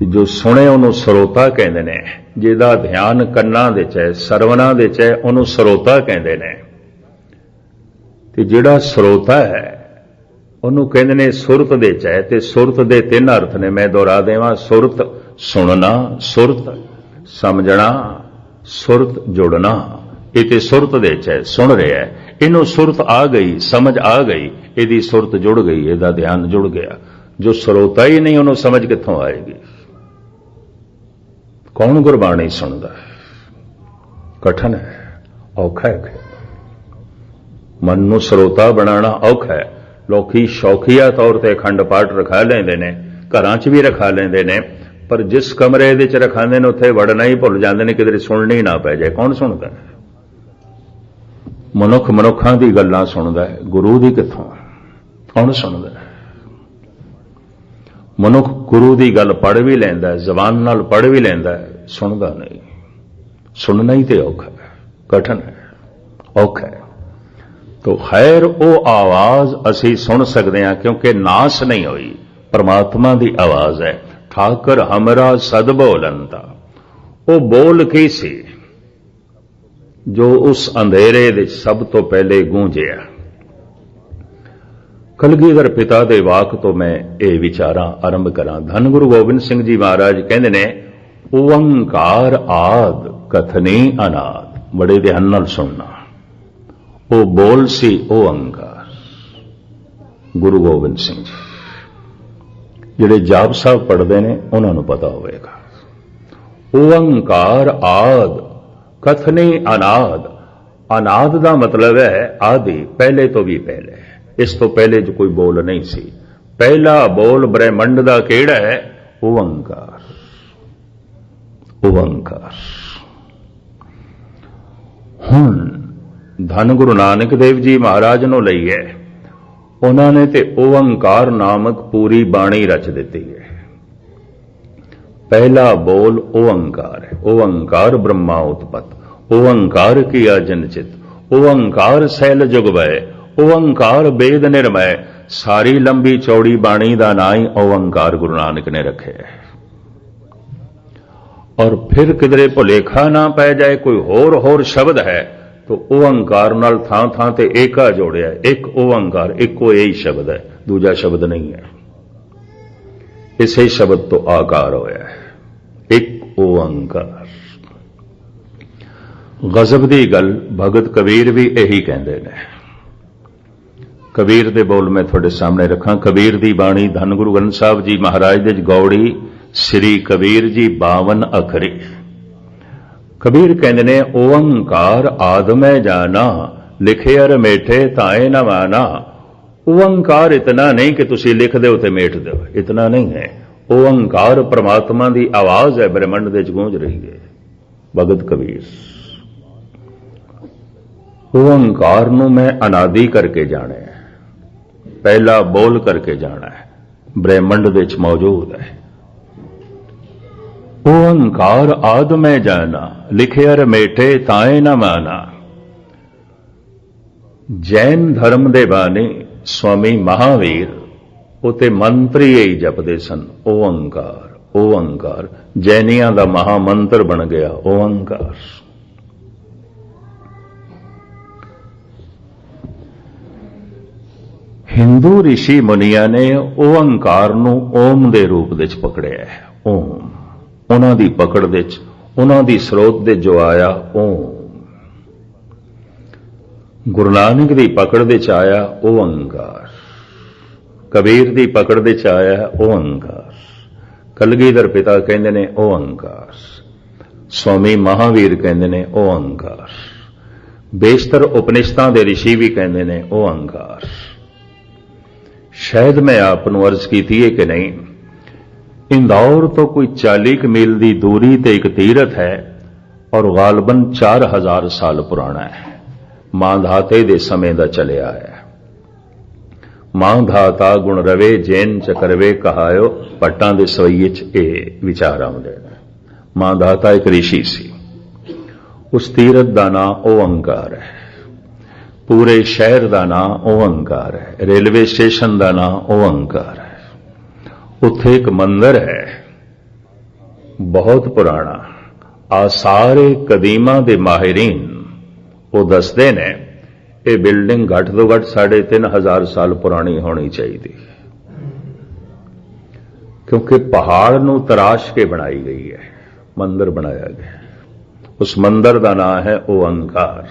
जो सुने उन्होंने श्रोता कहते हैं, जिहदा ध्यान कन्ना दे च है, सरवना दे च है, उन्होंने श्रोता कहते हैं। ते जिहड़ा श्रोता है उन्होंने कहते हैं सुरत दे च है। ते सुरत दे तीन अर्थ ने, मैं दोहरा देवां। सुरत सुनना, सुरत समझना, सुरत जुड़ना। ये ते सुरत दे च है, सुन रहा है, इनू सुरत आ गई, समझ आ गई, यदी सुरत जुड़ गई, यदा ध्यान जुड़ गया। जो श्रोता ही नहीं उन्होंने समझ कित्थों आएगी? कौन गुरबाणी सुनता है? कठिन है, औखा है। मन नू श्रोता बनाना औखा है। लोकी शौकीया तौर पर अखंड पाठ रखा लेंदे ने, घरां च भी रखा लेंदे ने, पर जिस कमरे दे च रखांदे ने उत्थे वड़ना ही भुल जांदे ने, किधरे सुननी ना पै जाए। कौन सुनता है? मनुख मनुखां दी गल्लां सुनदा है, गुरु दी कित्थों? कौन सुनदा है? मनुख गुरु की गल पढ़ भी लैंदा है, जबान नाल पढ़ भी लैंदा है, सुनदा नहीं। सुनना ही तो औखा है, कठिन है, औखा है। तो खैर वो आवाज असी सुन सकते हैं, क्योंकि नाश नहीं हुई, परमात्मा की आवाज है। ठाकर हमरा सद बोलंता, वो बोल की सी जो उस अंधेरे दे सब तो पहले गूंजिया। कलगीधर पिता दे वाक तो मैं ये विचारां आरंभ करा। धन गुरु गोबिंद सिंह जी महाराज कहते ने, ओंकार आद कथनी अनाद। बड़े ध्यान नाल सुनना, वो बोल सी ओंकार। गुरु गोबिंद सिंह जी जिहड़े जाप साहब पढ़ते ने उन्होंने पता होगा। ओंकार आद कथनी अनाद। अनाद का मतलब है आदि, पहले तो भी पहले। इस तो पहले जो कोई बोल नहीं सी। पहला बोल ब्रह्मंड का केड़ा है? ओंकार। ओंकार। हुण धन गुरु नानक देव जी महाराज नूं लईए, उन्होंने ते ओंकार नामक पूरी बाणी रच दी है। पहला बोल ओंकार है। ओंकार ब्रह्मा उत्पत, ओंकार किया जनचित, ओंकार सैल जुगवै, ओंकार वेद निर्मय। सारी लंबी चौड़ी बाणी का ना ही ओंकार गुरु नानक ने रखे है। और फिर किधरे भुलेखा ना पै जाए कोई होर शब्द है तो ओंकार नाल थां थां ते एका जोड़िया, एक ओंकार, इको यही शब्द है, दूजा शब्द नहीं है। इसे शब्द तो आकार होया है, एक ओंकार। गजब दी गल भगत कबीर भी यही कहते ने। कबीर दे बोल मैं थोड़े सामने रखा। कबीर दी बाणी धन गुरु ग्रंथ साहब जी महाराज दे गौड़ी श्री कबीर जी 52 अखरी। कबीर कहते ने ओंकार आदमै जाना, लिखे अर मेठे ताए न माना। ओंकार इतना नहीं कि तुसी लिख दो ते मेट दो, इतना नहीं है। ओंकार परमात्मा दी आवाज है, ब्रह्मंड दे गूंज रही है। भगत कबीर ओंकार नूं मैं अनादि करके जाना है, पहला बोल करके जाना है, ब्रह्मंड दे च मौजूद है। ओंकार आद में जाना, लिखे अर मेटे ताए न माना। जैन धर्म दे बानी स्वामी महावीर उते मंत्री ही जपदे सन ओंकार। ओंकार जैनियां दा महामंत्र बन गया ओंकार। हिंदू ऋषि मुनिया ने ओंकार नूं ओम दे रूप विच पकड़िया है। ओम उन्हां दी पकड़ दे च, उन्हां दी स्रोत दे जो आया ओम। गुरु नानक दी पकड़ दे च आया ओंकार, कबीर दी पकड़ दे च आया ओंकार, कलगीधर पिता कहंदे ने ओंकार, स्वामी महावीर कहंदे ने ओंकार, बेशतर उपनिषदां दे ऋषि भी कहंदे ने ओंकार। शायद मैं आपनूं अर्ज कीती है कि नहीं, इंदौर तो कोई 40 मील की दूरी ते एक तीरथ है और गालबन 4000 साल पुराना है। मांधाते दे समय दा चलिया है। मांधाता गुण रवे जैन चकरवे कहायो, पट्टां दे सवईये च ये विचार आउंदे ने। मांधाता एक ऋषि सी, उस तीरथ दा नाम ओंकार है। पूरे शहर का नाम ओंकार है, रेलवे स्टेशन का नाम ओंकार है। उत्थे एक मंदिर है बहुत पुराना। आ सारे कदीमा दे माहिरीन वो दसदे ने ये बिल्डिंग घट तो घट 3500 साल पुरानी होनी चाहिए, क्योंकि पहाड़ नूं तराश के बनाई गई है, मंदिर बनाया गया। उस मंदिर का नाम है ओंकार।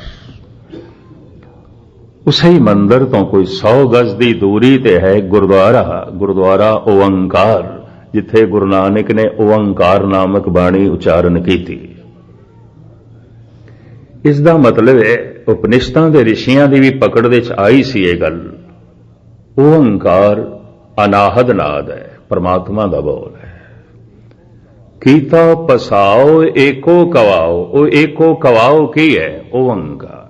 उसे ही मंदिर तो कोई 100 गज की दूरी ते है गुरुद्वारा, गुरुद्वारा ओंकार, जिथे गुरु नानक ने ओंकार नामक बाणी उच्चारण की थी। इसका मतलब है उपनिषदां दे ऋषियां की भी पकड़ दे च आई सी ये गल। ओंकार अनाहद नाद है, परमात्मा का बोल है। कीता पसाओ एको कवाओ, ओ एको कवाओ की है ओंकार।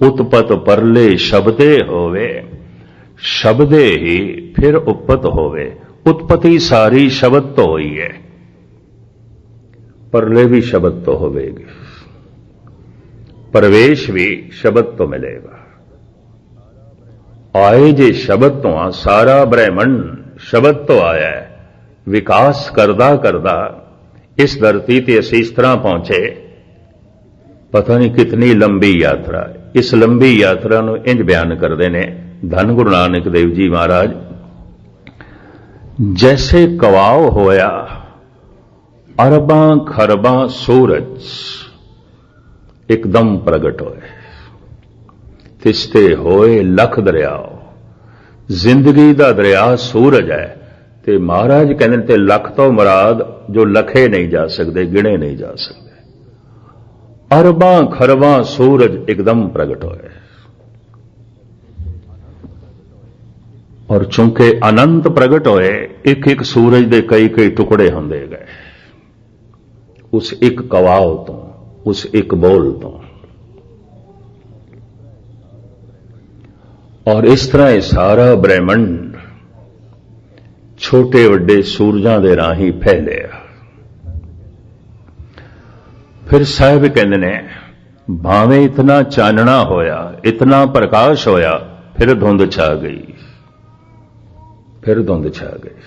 उत्पत परले शब्दे होवे, शब्दे ही फिर उपत होवे। उत्पत्ति सारी शब्द तो हुई है, परले भी शब्द तो होवेगी, प्रवेश भी शब्द तो मिलेगा। आए जे शब्द तो सारा ब्रह्मंड शब्द तो आया है। विकास करदा करदा इस धरती ते असीं इस तरह पहुंचे, पता नहीं कितनी लंबी यात्रा। इस लंबी यात्रा नूं इंज बयान करते हैं धन गुरु नानक देव जी महाराज, जैसे कवाव होया अरबां खरबां सूरज एकदम प्रगट होए, तिसते होए लख दरियाओ। जिंदगी दा दरिया सूरज है, ते महाराज कहते ते लख तो मुराद जो लखे नहीं जा सकते, गिने नहीं जा सकते। अरबां खरबां सूरज एकदम प्रगट होए, और चूंकि अनंत प्रगट होए, एक एक सूरज दे कई कई टुकड़े होंदे गए उस एक कवाव तो, उस एक बोल तो। और इस तरह ये सारा ब्रह्मंड छोटे वड्डे सूरजां दे राही फैले। फिर साहिब कहते ने भावें इतना चानना होया, इतना प्रकाश होया, फिर धुंध छा गई, फिर धुंध छा गई।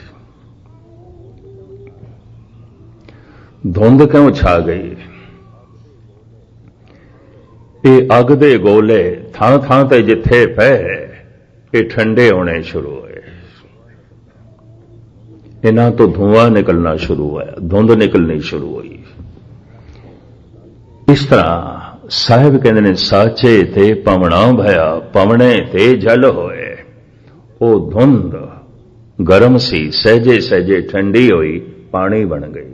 धुंध क्यों छा गई? ये अग दे गोले थां थां ते जिथे पै ये ठंडे होने शुरू होए। इन्हां तो धुआं निकलना शुरू होया, धुंध निकलनी शुरू हुई। इस तरह साहिब कहते ने साचे ते पवना भया, पवने ते जल होए। वो धुंध गरम सी, सहजे सहजे ठंडी हुई, पानी बन गई।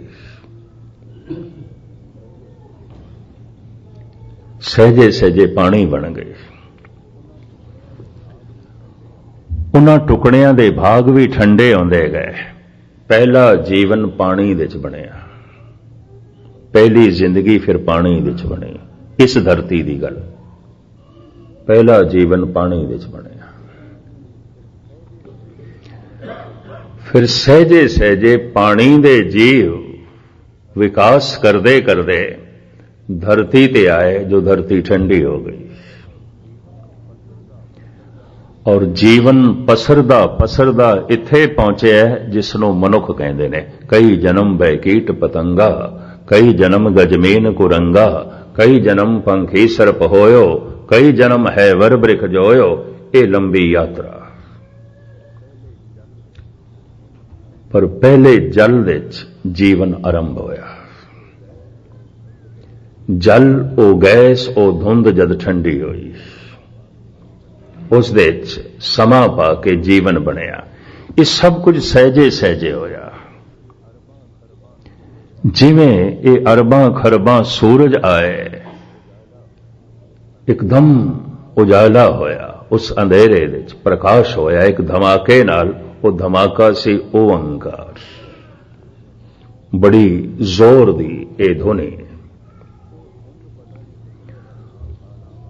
सहजे सहजे पानी बन गए। उन्हां टुकड़ियां दे भाग भी ठंडे होंदे गए। पहला जीवन पानी दे च बनिया, पहली जिंदगी फिर पानी दे च बनी। इस धरती दी गल, पहला जीवन पानी दे च बनिया। फिर सहजे सहजे पानी दे जीव विकास करदे करदे धरती ते आए, जो धरती ठंडी हो गई। और जीवन पसरदा पसरदा इत्थे पहुंचे है जिसनों मनुख कहंदे ने। कई जन्म भय कीट पतंगा, कई जन्म गजमीन कुरंगा, कई जन्म पंखी सर्प होयो, कई जन्म है वर बृख जोयो। ये लंबी यात्रा। पर पहले जल विच जीवन आरंभ होया। जल ओ गैस ओ धुंध जद ठंडी हुई, उस दे समा पा के जीवन बनया। ये सब कुछ सहजे सहजे होया। जिवें ये अरबां खरबां सूरज आए, एकदम उजाला होया, उस अंधेरे विच प्रकाश होया। एक धमाके नाल, वो धमाका सी ओंकार, बड़ी जोर दी ये धुनी।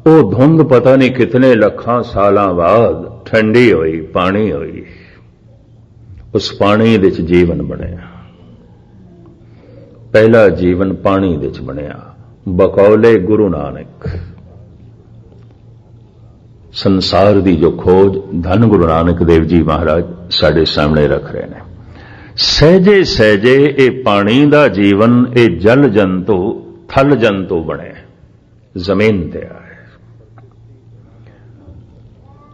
वो धुंध पता नहीं कितने लखां सालां बाद ठंडी हुई, पानी हुई। उस पानी दे च जीवन बनिया। पहला जीवन पानी दे च बनिया। बकौले गुरु नानक संसार दी जो खोज धन गुरु नानक देव जी महाराज साडे सामने रख रहे हैं। सहजे सहजे ये पानी दा जीवन, ये जल जंतु थल जंतु बने, जमीन ते आए।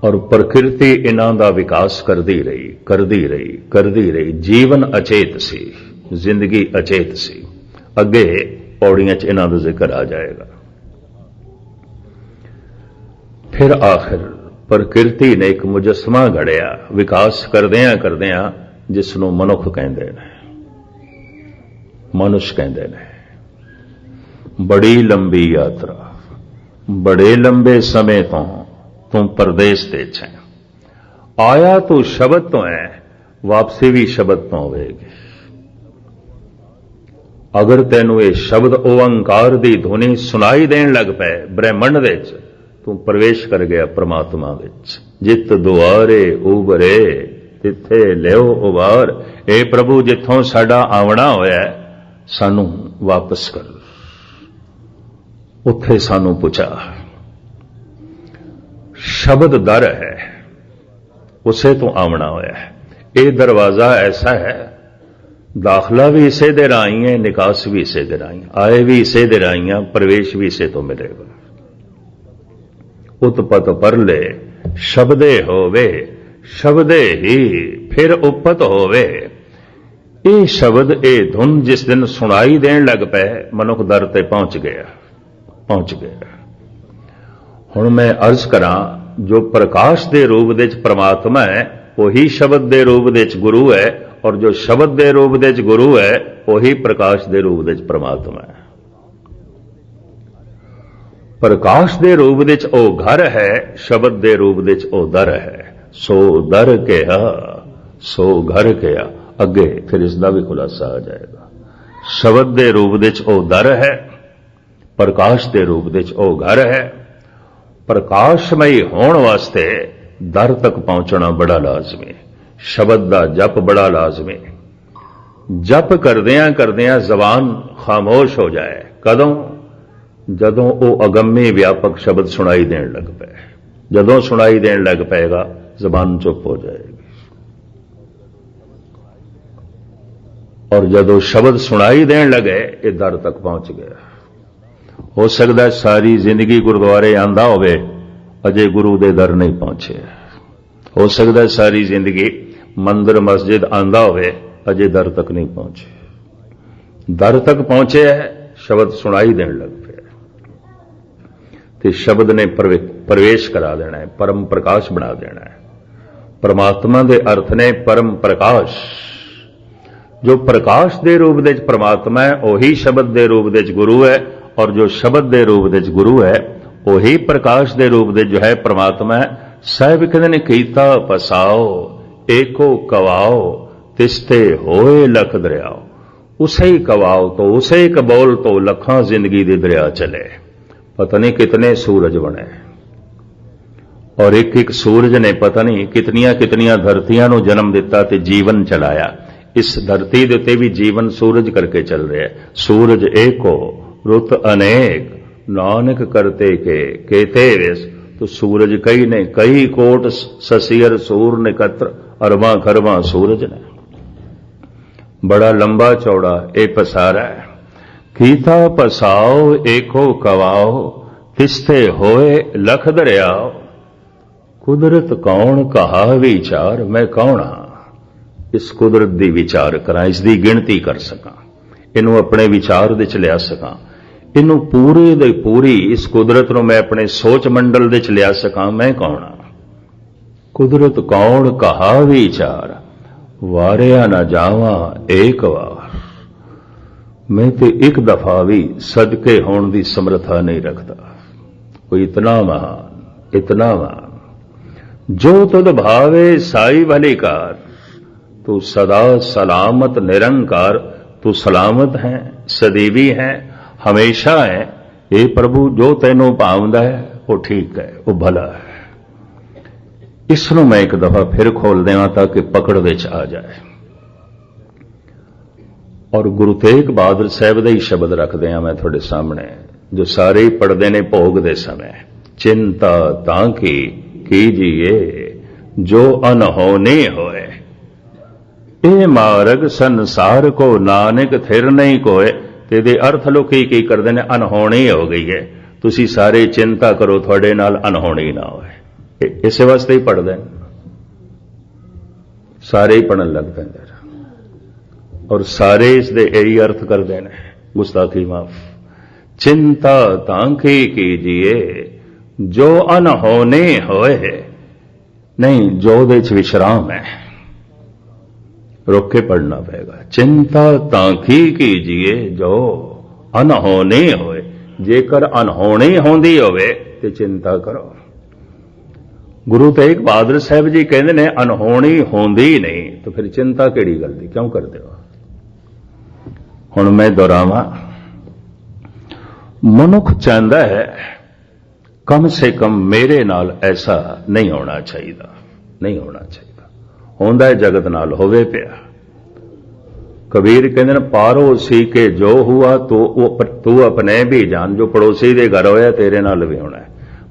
और प्रकृति इन्हां दा विकास करदी रही, करदी रही, करदी रही। जीवन अचेत सी, जिंदगी अचेत सी। अगे पौड़ियां च इन्हां दा जिक्र आ जाएगा। फिर आखिर प्रकृति ने एक मुजस्मा घड़िया, विकास करदियां करदियां, जिसनों मनुख कहंदे ने, मनुष्य कहंदे ने। बड़ी लंबी यात्रा, बड़े लंबे समय तो तू परदेस ते है। आया तू शब्द तो है, वापसी भी शब्द तो होगी। अगर तेनू ये शब्द ओंकार दी ध्वनि सुनाई देन लग पे ब्रह्मंड दे च, तू प्रवेश कर गया परमात्मा विच। जित दुआरे उबरे तिथे लियो उबार। ए प्रभु, जिथों साडा आवना होया सानू वापस कर, उत्थे सानू पुछा। शब्द दर है, उसे तो आवना होया है। ये दरवाजा ऐसा है, दाखला भी इसे दे राही है, निकास भी इसे दे राही, आए भी इसे दे राही, प्रवेश भी इसे तो मिलेगा। उत्पत परले शब्दे होवे, शब्दे ही फिर उपत होवे। ये शब्द ए धुन जिस दिन सुनाई देन लग पे, मनुख दर ते पहुंच गया, पहुंच गया। हुण मैं अर्ज करां, जो प्रकाश दे रूप दे च परमात्मा है, वही शब्द दे रूप दे च गुरु है। और जो शब्द दे रूप दे च गुरु है, वही प्रकाश दे रूप दे च परमात्मा है। प्रकाश दे रूप दे च ओ घर है, शब्द दे रूप दे च ओ दर है। सो दर कहा, सो घर कहा। अगे फिर इसका भी खुलासा आ जाएगा। शब्द दे रूप दे च ओ दर है, प्रकाश दे रूप दे च ओ घर है। प्रकाशमयी होने वास्ते दर तक पहुंचना बड़ा लाजमी। शब्द दा जप बड़ा लाजमी। जप करदियां करदियां जबान खामोश हो जाए। कदों? जदों वो अगम्य व्यापक शब्द सुनाई देन लग पे। जदों सुनाई देन लग पेगा, जबान चुप हो जाएगी। और जदों शब्द सुनाई देन लगे, ये दर तक पहुंच गया। हो सकता है सारी जिंदगी गुरुद्वारे आंदा होवे अजे गुरु दे दर नहीं पहुंचे। हो सकता है सारी जिंदगी मंदिर मस्जिद आंदा होवे अजे दर तक नहीं पहुंचे। दर तक पहुंचे है, शब्द सुनाई देने लग पे ते शब्द ने प्रवेश करा देना है, परम प्रकाश बना देना है। परमात्मा दे अर्थ ने परम प्रकाश। जो प्रकाश दे रूप दे परमात्मा है वही शब्द दे रूप दे गुरु है, और जो शब्द दे रूप दे गुरु है वही प्रकाश दे रूप दे जो है परमात्मा है। साहिब कहते ने कीता पसाओ एको कवाओ तिस्ते होए लख दरियाओ। उसे ही कवाओ तो उसे ही कबोल तो लखां जिंदगी दे दरिया चले। पता नहीं कितने सूरज बने और एक एक सूरज ने पता नहीं कितनियां कितनियां धरतियां नूं जन्म दिता ते जीवन चलाया। इस धरती दे उत्ते भी जीवन सूरज करके चल रहा है। सूरज एको रुत अनेक नानक करते के केते वेस। तो सूरज कई ने, कई कोट ससियर सूर निकत्र, अरबा खरबा सूरज ने। बड़ा लंबा चौड़ा ए पसारा है। कीता पसाओ एको कवाओ तिस्ते होए लख दरियाओ। कुदरत कौन कहा विचार, मैं कौन हां इस कुदरत दी विचार करां, इसकी गिणती कर सकां, इनू अपने विचार दे च लिया सकां, इनू पूरे दे पूरी इस कुदरत नूं मैं अपने सोच मंडल दे च लिया सकां, मैं कौन हां। कुदरत कौन कहा विचार वारिया ना जावा एक वार। मैं ते एक दफा भी सदके होने की समर्था नहीं रखता। कोई इतना महान, इतना महान। जो तुद भावे साई भलीकार, तू सदा सलामत निरंकार। तू सलामत है, सदैवी है, हमेशा है। ये प्रभु जो तेनों भावदा है वो ठीक है, वो भला है। इसनों मैं एक दफा फिर खोल देवां ताकि पकड़ विच आ जाए। और गुरु तेग बहादुर साहब दे ही शब्द रख दिया मैं थोड़े सामने, जो सारे ही पढ़ते ने भोग दे समय। चिंता तांकी कीजिए जो अनहोनी होए, ए मार्ग संसार को नानक थिर नहीं कोए। ते दे अर्थ लोकी की करते हैं, अनहोनी हो गई है, तुसी सारे चिंता करो थोड़े नाल अनहोनी ना होए। इस वास्ते ही पढ़ते हैं, सारे ही पढ़न लग पैंदे और सारे इसदे यही अर्थ करते हैं, गुस्ताखी माफ। चिंता तांकी कीजिए जो अनहोने होए, नहीं जो दे च विश्राम है, रोक के पढ़ना पड़ेगा। चिंता तांकी कीजिए जो अनहोने होए। जेकर अनहोनी होंदी होवे ते चिंता करो। गुरु तेग बहादुर साहब जी कहते ने अनहोनी होंदी नहीं तो फिर चिंता केड़ी गल दी क्यों करते हो। हुण मैं दोहरावां, मनुख चाहता है कम से कम मेरे नाल ऐसा नहीं होना चाहिए, नहीं होना चाहिए। होंदा है जगत नाल होवे पिया। कबीर कहते हैं पारोसी के जो हुआ तो तू अपने भी जान। जो पड़ोसी दे घर होया तेरे नाल भी होना है।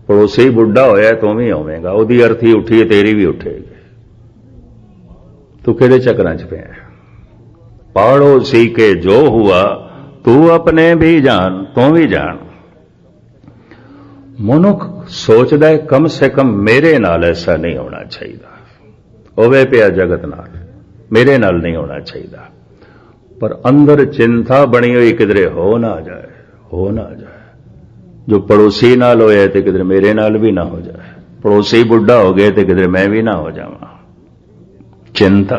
पड़ोसी बुढ़ा होया तू भी होवेगा, ओदी अर्थी उठी है तेरी भी उठेगी। तू किहड़े चक्रां च पिया। पड़ोसी के जो हुआ तू अपने भी जान, तू भी जान। मनुख सोचदा है कम से कम मेरे नाल ऐसा नहीं होना चाहिए, होवे पिया जगत नाल, मेरे नाल नहीं होना चाहिए। पर अंदर चिंता बनी हुई किधरे हो ना जाए, हो ना जाए। जो पड़ोसी नाल होया तो किधरे मेरे नाल भी ना हो जाए। पड़ोसी बुढ़ा हो गए तो किधरे मैं भी ना हो जावां। चिंता।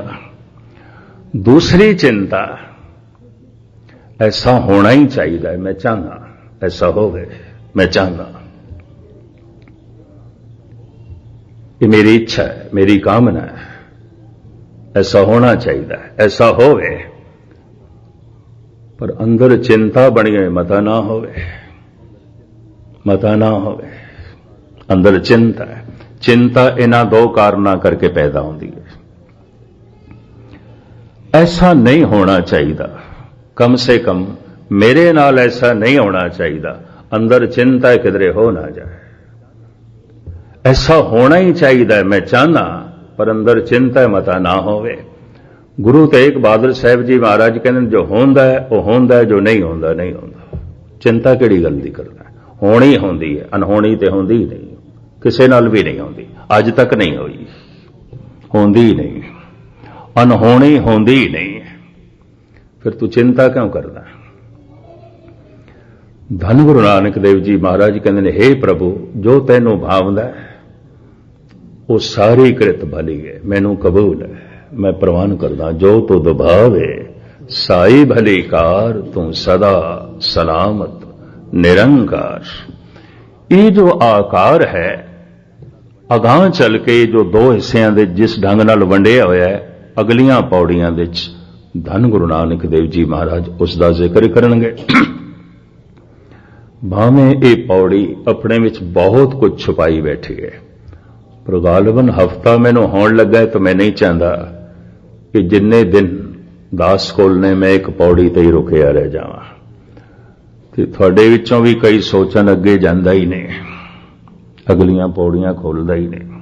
दूसरी चिंता, ऐसा होना ही चाहिए, मैं चाहना ऐसा हो गए, मैं चाहना, ये मेरी इच्छा है, मेरी कामना है, ऐसा होना चाहिए, ऐसा होवे। पर अंदर चिंता बनी है, मता ना होवे, मता ना होवे। अंदर चिंता है। चिंता इन्हां दो कारणों करके पैदा होती है। ऐसा नहीं होना चाहिए, कम से कम मेरे नाल ऐसा नहीं होना चाहिए। अंदर चिंता है किधरे हो ना जाए। ऐसा होना ही चाहिए, मैं चाहना, पर अंदर चिंता है मता ना होवे। गुरु तेग बहादुर साहब जी महाराज कहते जो होंदा है वो होंदा है, जो नहीं होंदा नहीं होंदा। चिंता किहड़ी गल दी करना, होनी होंदी है, अनहोनी ते होंदी ही नहीं, किसी नाल भी नहीं होंदी, अज तक नहीं होई, होंदी ही नहीं, अनहोनी होंदी ही नहीं, फिर तू चिंता क्यों करना। धन गुरु नानक देव जी महाराज कहते ने, हे प्रभु जो तैनू भावदा है वो सारी कृत भली है, मैनू कबूल है, मैं प्रवान करदा, जो तो दुभावे साई भली कार, तू सदा सलामत निरंकार। ये जो आकार है अगां चल के जो दो हिस्सियां दे जिस ढंग नाल वंडिया होया है, अगलियां पौड़ियां दे धन गुरु नानक देव जी महाराज उसका जिक्र करनगे। भावें ये पौड़ी अपने विच बहुत कुछ छुपाई बैठी है, पर गालबन हफ्ता मैनू होण लगा है तो मैं नहीं चाहता कि जिन्ने दिन दास कोल ने मैं एक पौड़ी ते ही रुकिया रह जावां, ते तुहाडे विचों भी कई सोचन अगे जांदा ही नहीं, अगलियां पौड़ियां खोलदा ही नहीं।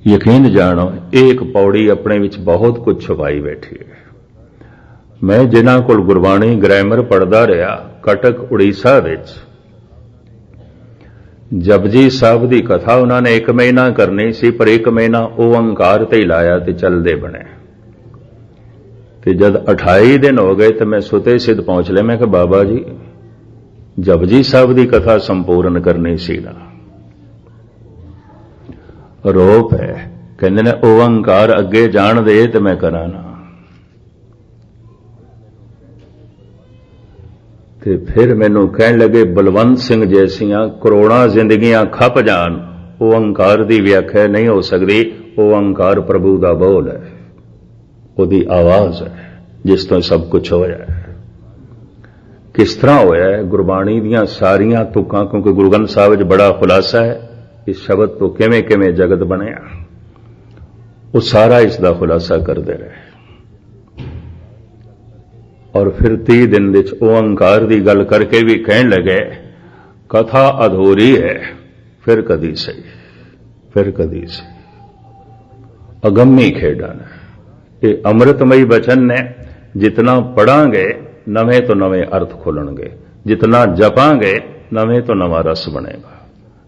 यकीन जानो एक पौड़ी अपने विच बहुत कुछ छुपाई बैठी है। मैं जिन्हां कोल गुरबाणी ग्रामर पढ़दा रहा, कटक उड़ीसा विच जपजी साहब की कथा उन्होंने 1 महीना करनी सी, पर 1 महीना ओंकार ते ही लाया ते चलदे बने। ते जद 28 दिन हो गए तो मैं सुते सिद्ध पहुंच लिया। मैं कहा बाबा जी जपजी साहब की कथा संपूर्ण करनी सी ना, रोप है, कहते ने ओंकार अगे जान दे तो मैं करा ना। ते फिर मैनू कहन लगे बलवंत सिंह जैसियां करोड़ां जिंदगियां खप जान, ओंकार की व्याख्या नहीं हो सकती। ओंकार प्रभु का बोल है, उसकी आवाज है जिस तो सब कुछ होया है। किस तरह होया है, गुरबाणी दियां सारियां तुकां, क्योंकि गुरु ग्रंथ साहिब विच बड़ा खुलासा है इस शब्द तो किवें किवें जगत बनया, वो सारा इसका खुलासा करते रहे। और फिर 30 दिन विच ओंकार की गल करके भी कहन लगे कथा अधूरी है, फिर कदी सही, फिर कदी सही। अगम्मी खेडन ये अमृतमयी वचन ने, जितना पढ़ांगे नवे तो नवे अर्थ खुलणगे, जितना जपांगे नवे तो नवा रस बनेगा,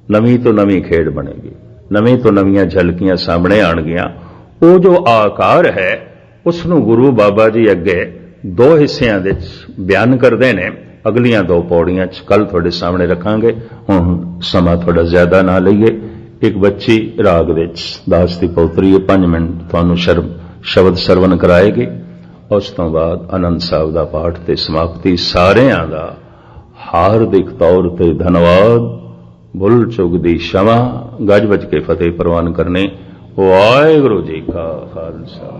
नवी तो नवी खेड बनेगी, नवी तो नवियां झलकियां सामने आणगियां। वो जो आकार है उसनू गुरु बाबा जी अगे 2 हिस्सियां दे बयान करते हैं। अगलियां 2 पौड़ियां कल थोड़े सामने रखांगे, हुण समा थोड़ा ज्यादा ना लईए। एक बच्ची राग विच दास दी पौतरी 5 मिनट तुहानू शब्द सरवण कराएगी, उस तो बाद आनंद साहब का पाठ ते समाप्ति। सारियां दा हार्दिक तौर ते धन्यवाद, भुल चुक दी क्षमा, गज बज के फतेह प्रवान करने। वाहिगुरू जी का खालसा।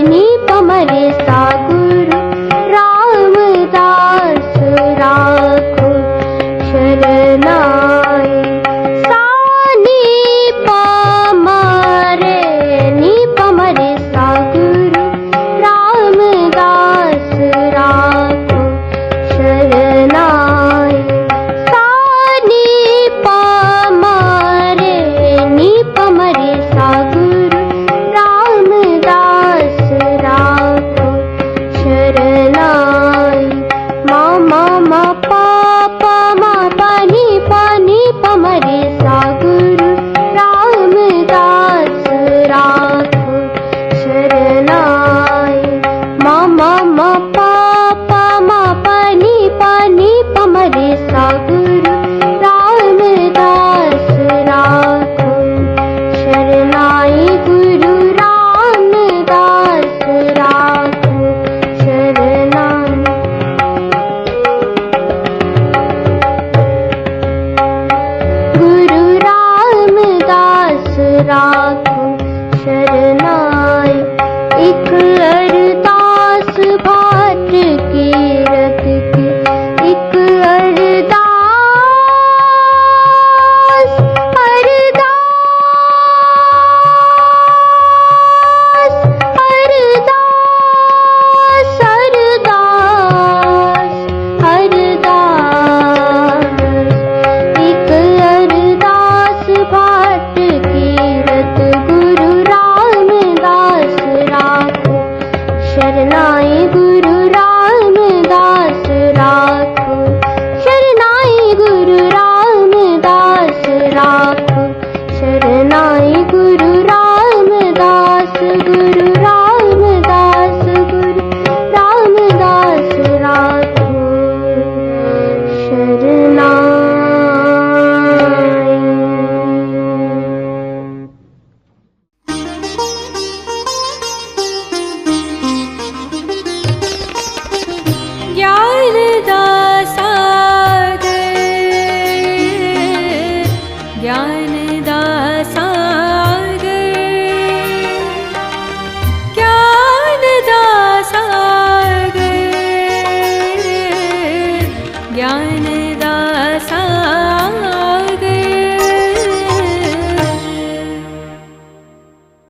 नी पमरे सा गुरु रामदास राखो शरनाई। सा नी पमरे नी पमरे सा गुरु रामदास राखो शरनाई। सा नी पमरे नी पमरे सा गुरु रामदास राखो शरनाई। मा मा मा पा पा मा पा नी पमरे सा गुरु रामदास राखो शरनाई। मा मा मा पा पा मा पा नी पमरे सा गुरु रामदास राखो शरनाई। गुरु रामदास राखो शरनाई। गुरु रामदास राखो